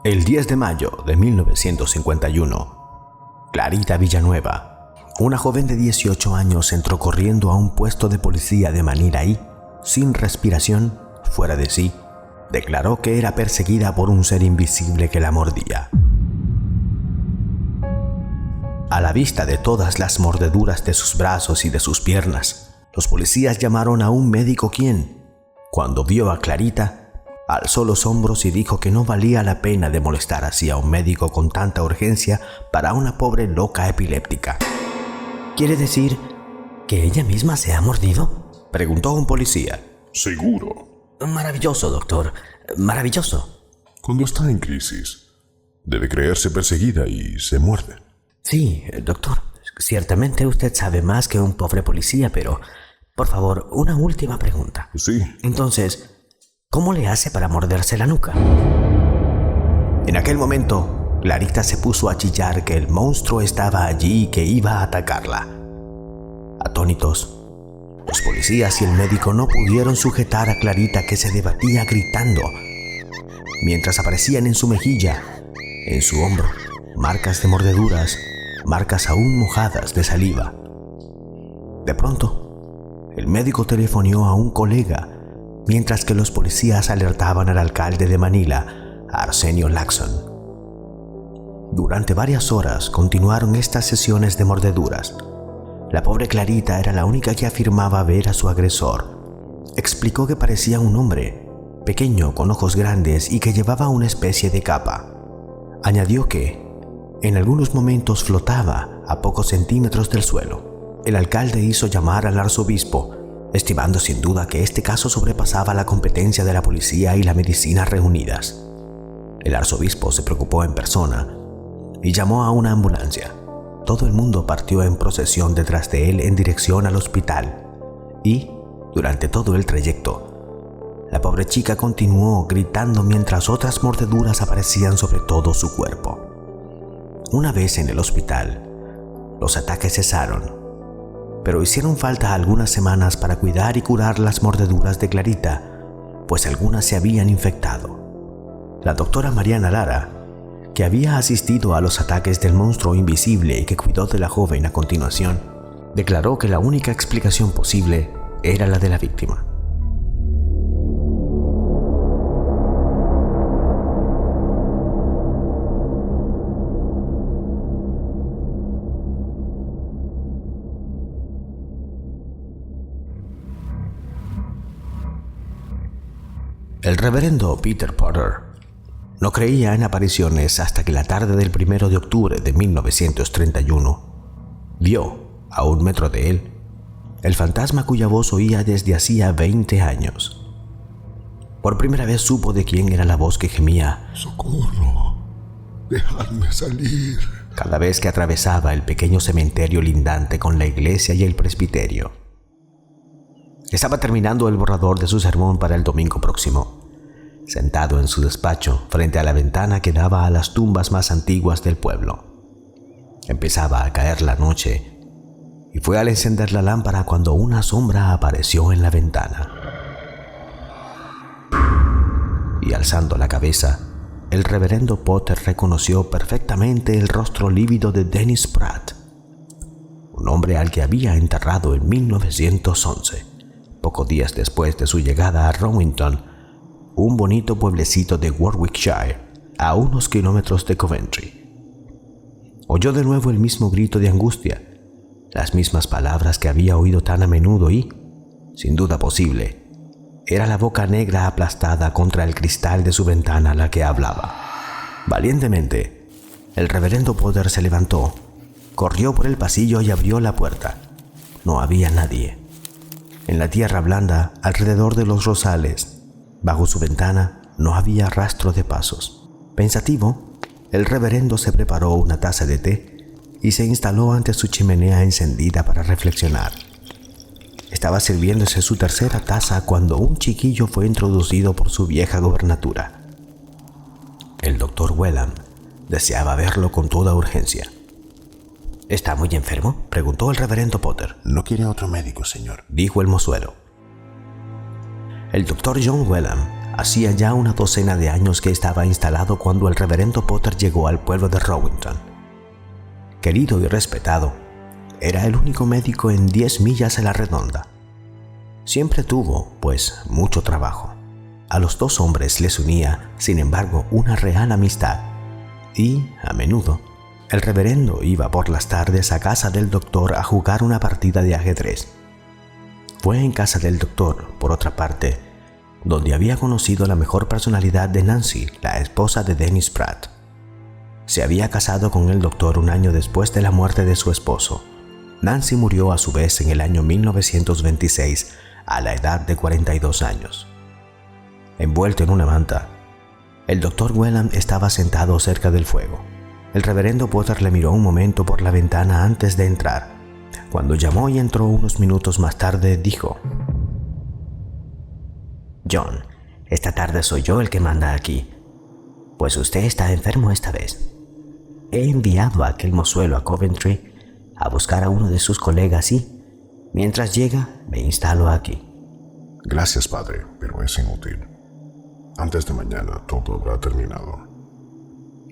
El 10 de mayo de 1951, Clarita Villanueva, una joven de 18 años, entró corriendo a un puesto de policía de Manila y, sin respiración, fuera de sí, declaró que era perseguida por un ser invisible que la mordía. A la vista de todas las mordeduras de sus brazos y de sus piernas, los policías llamaron a un médico quien, cuando vio a Clarita, alzó los hombros y dijo que no valía la pena de molestar así a un médico con tanta urgencia para una pobre loca epiléptica. ¿Quiere decir que ella misma se ha mordido?, preguntó un policía. Seguro. Maravilloso, doctor. Maravilloso. Cuando está en crisis, debe creerse perseguida y se muerde. Sí, doctor. Ciertamente usted sabe más que un pobre policía, pero, por favor, una última pregunta. Sí. Entonces, ¿cómo le hace para morderse la nuca? En aquel momento, Clarita se puso a chillar que el monstruo estaba allí y que iba a atacarla. Atónitos, los policías y el médico no pudieron sujetar a Clarita, que se debatía gritando, mientras aparecían en su mejilla, en su hombro, marcas de mordeduras, marcas aún mojadas de saliva. De pronto, el médico telefoneó a un colega, mientras que los policías alertaban al alcalde de Manila, Arsenio Lacson. Durante varias horas continuaron estas sesiones de mordeduras. La pobre Clarita era la única que afirmaba ver a su agresor. Explicó que parecía un hombre, pequeño, con ojos grandes y que llevaba una especie de capa. Añadió que, en algunos momentos, flotaba a pocos centímetros del suelo. El alcalde hizo llamar al arzobispo, estimando sin duda que este caso sobrepasaba la competencia de la policía y la medicina reunidas. El arzobispo se preocupó en persona y llamó a una ambulancia. Todo el mundo partió en procesión detrás de él en dirección al hospital y, durante todo el trayecto, la pobre chica continuó gritando mientras otras mordeduras aparecían sobre todo su cuerpo. Una vez en el hospital, los ataques cesaron, pero hicieron falta algunas semanas para cuidar y curar las mordeduras de Clarita, pues algunas se habían infectado. La doctora Mariana Lara, que había asistido a los ataques del monstruo invisible y que cuidó de la joven a continuación, declaró que la única explicación posible era la de la víctima. El reverendo Peter Potter no creía en apariciones hasta que la tarde del 1 de octubre de 1931 vio, a 1 metro de él, el fantasma cuya voz oía desde hacía 20 años. Por primera vez supo de quién era la voz que gemía: ¡Socorro! ¡Dejadme salir! Cada vez que atravesaba el pequeño cementerio lindante con la iglesia y el presbiterio. Estaba terminando el borrador de su sermón para el domingo próximo, sentado en su despacho frente a la ventana que daba a las tumbas más antiguas del pueblo. Empezaba a caer la noche y fue al encender la lámpara cuando una sombra apareció en la ventana. Y alzando la cabeza, el reverendo Potter reconoció perfectamente el rostro lívido de Dennis Pratt, un hombre al que había enterrado en 1911. Pocos días después de su llegada a Rowington, un bonito pueblecito de Warwickshire, a unos kilómetros de Coventry. Oyó de nuevo el mismo grito de angustia, las mismas palabras que había oído tan a menudo y, sin duda posible, era la boca negra aplastada contra el cristal de su ventana la que hablaba. Valientemente, el reverendo Potter se levantó, corrió por el pasillo y abrió la puerta. No había nadie. En la tierra blanda, alrededor de los rosales, bajo su ventana, no había rastro de pasos. Pensativo, el reverendo se preparó una taza de té y se instaló ante su chimenea encendida para reflexionar. Estaba sirviéndose su tercera taza cuando un chiquillo fue introducido por su vieja gobernatura. El doctor Whelan deseaba verlo con toda urgencia. ¿Está muy enfermo?, preguntó el reverendo Potter. No quiere otro médico, señor, dijo el mozuelo. El doctor John Whelan Hacía ya una docena de años que estaba instalado cuando el reverendo Potter llegó al pueblo de Rowington. Querido y respetado, era el único médico en 10 millas a la redonda. Siempre tuvo, pues, mucho trabajo. A los dos hombres les unía, sin embargo, una real amistad. Y, a menudo, el reverendo iba por las tardes a casa del doctor a jugar una partida de ajedrez. Fue en casa del doctor, por otra parte, donde había conocido la mejor personalidad de Nancy, la esposa de Dennis Pratt. Se había casado con el doctor un año después de la muerte de su esposo. Nancy murió a su vez en el año 1926, a la edad de 42 años. Envuelto en una manta, el doctor Whelan estaba sentado cerca del fuego. El reverendo Potter le miró un momento por la ventana antes de entrar. Cuando llamó y entró unos minutos más tarde, dijo: John, esta tarde soy yo el que manda aquí, pues usted está enfermo esta vez. He enviado a aquel mozuelo a Coventry a buscar a uno de sus colegas y, mientras llega, me instalo aquí. Gracias, padre, pero es inútil. Antes de mañana todo habrá terminado.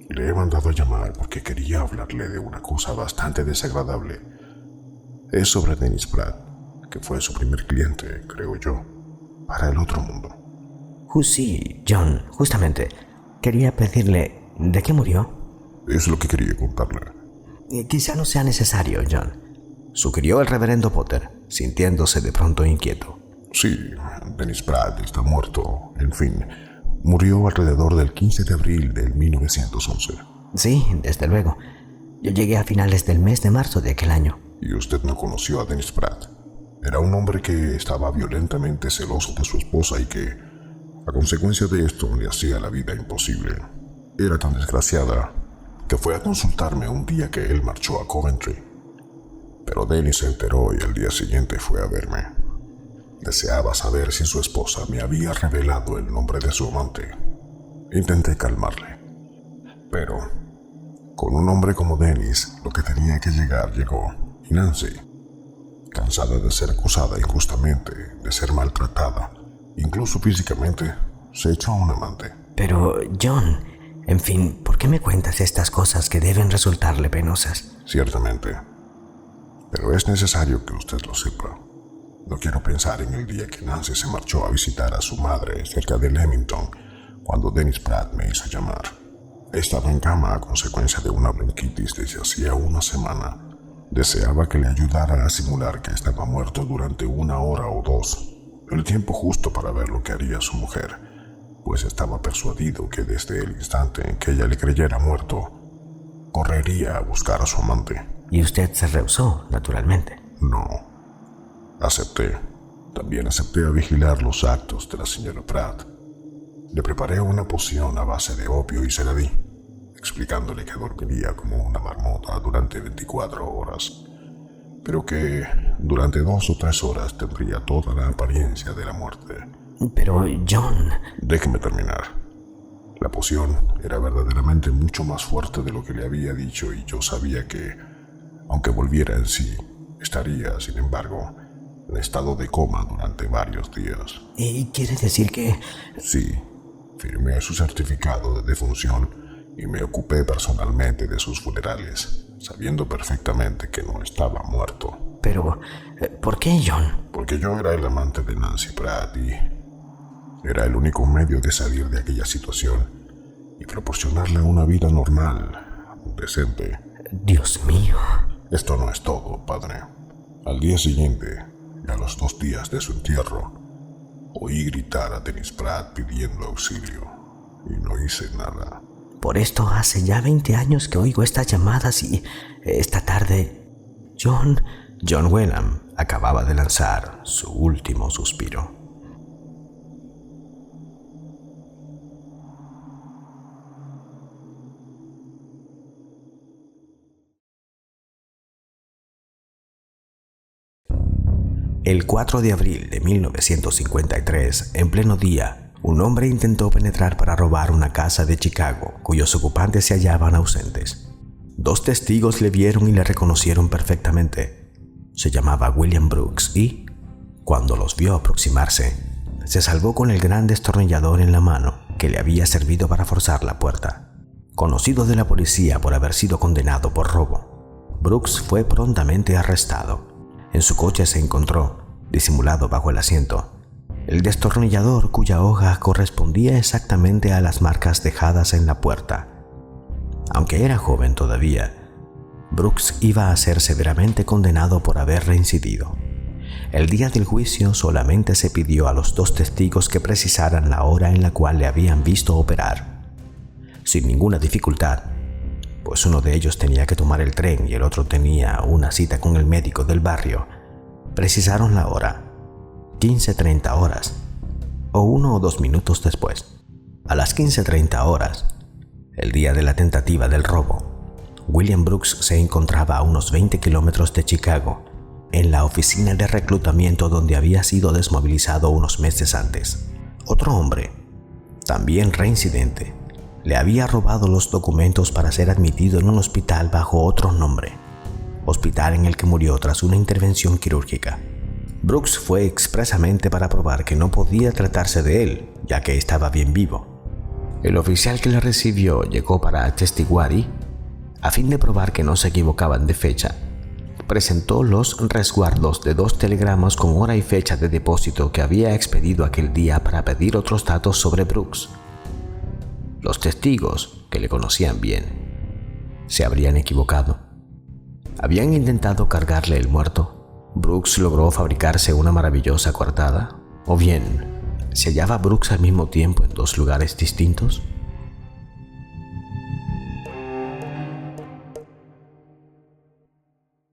Le he mandado a llamar porque quería hablarle de una cosa bastante desagradable. Es sobre Dennis Pratt, que fue su primer cliente, creo yo, para el otro mundo. Sí, John, justamente. Quería pedirle, ¿de qué murió? Es lo que quería contarle. Quizá no sea necesario, John, sugirió el reverendo Potter, sintiéndose de pronto inquieto. Sí, Dennis Pratt está muerto. En fin, murió alrededor del 15 de abril del 1911. Sí, desde luego. Yo llegué a finales del mes de marzo de aquel año. ¿Y usted no conoció a Dennis Pratt? Era un hombre que estaba violentamente celoso de su esposa y que, a consecuencia de esto, le hacía la vida imposible. Era tan desgraciada que fue a consultarme un día que él marchó a Coventry. Pero Dennis se enteró y al día siguiente fue a verme. Deseaba saber si su esposa me había revelado el nombre de su amante. Intenté calmarle, pero con un hombre como Dennis, lo que tenía que llegar llegó. Y Nancy, cansada de ser acusada injustamente, de ser maltratada, incluso físicamente, se echó a un amante. Pero, John, en fin, ¿por qué me cuentas estas cosas que deben resultarle penosas? Ciertamente, pero es necesario que usted lo sepa. No quiero pensar en el día que Nancy se marchó a visitar a su madre cerca de Leamington, cuando Dennis Pratt me hizo llamar. Estaba en cama a consecuencia de una bronquitis desde hacía una semana. Deseaba que le ayudara a simular que estaba muerto durante 1 hora o 2, el tiempo justo para ver lo que haría su mujer, pues estaba persuadido que desde el instante en que ella le creyera muerto, correría a buscar a su amante. Y usted se rehusó, naturalmente. No. Acepté. También acepté a vigilar los actos de la señora Pratt. Le preparé una poción a base de opio y se la di, explicándole que dormiría como una marmota durante 24 horas, pero que durante 2 o 3 horas tendría toda la apariencia de la muerte. Pero, John... Déjeme terminar. La poción era verdaderamente mucho más fuerte de lo que le había dicho y yo sabía que, aunque volviera en sí, estaría, sin embargo, en estado de coma durante varios días. ¿Y quiere decir que...? Sí, firmé su certificado de defunción y me ocupé personalmente de sus funerales, sabiendo perfectamente que no estaba muerto. Pero, ¿por qué, John? Porque yo era el amante de Nancy Pratt y era el único medio de salir de aquella situación y proporcionarle una vida normal, decente. Dios mío. Esto no es todo, padre. Al día siguiente, y a los 2 días de su entierro, oí gritar a Dennis Pratt pidiendo auxilio y no hice nada. Por esto hace ya 20 años que oigo estas llamadas y esta tarde, John Whelan acababa de lanzar su último suspiro. El 4 de abril de 1953, en pleno día, un hombre intentó penetrar para robar una casa de Chicago, cuyos ocupantes se hallaban ausentes. 2 testigos le vieron y le reconocieron perfectamente. Se llamaba William Brooks y, cuando los vio aproximarse, se salvó con el gran destornillador en la mano que le había servido para forzar la puerta. Conocido de la policía por haber sido condenado por robo, Brooks fue prontamente arrestado. En su coche se encontró, disimulado bajo el asiento, el destornillador cuya hoja correspondía exactamente a las marcas dejadas en la puerta. Aunque era joven todavía, Brooks iba a ser severamente condenado por haber reincidido. El día del juicio solamente se pidió a los 2 testigos que precisaran la hora en la cual le habían visto operar. Sin ninguna dificultad, pues uno de ellos tenía que tomar el tren y el otro tenía una cita con el médico del barrio, precisaron la hora, 15:30 horas, o 1 o 2 minutos después. A las 15:30 horas, el día de la tentativa del robo, William Brooks se encontraba a unos 20 kilómetros de Chicago, en la oficina de reclutamiento donde había sido desmovilizado unos meses antes. Otro hombre, también reincidente, le había robado los documentos para ser admitido en un hospital bajo otro nombre, hospital en el que murió tras una intervención quirúrgica. Brooks fue expresamente para probar que no podía tratarse de él, ya que estaba bien vivo. El oficial que le recibió llegó para atestiguar y, a fin de probar que no se equivocaban de fecha, presentó los resguardos de 2 telegramas con hora y fecha de depósito que había expedido aquel día para pedir otros datos sobre Brooks. Los testigos, que le conocían bien, se habrían equivocado. Habían intentado cargarle el muerto. Brooks logró fabricarse una maravillosa coartada, o bien, ¿se hallaba Brooks al mismo tiempo en 2 lugares distintos?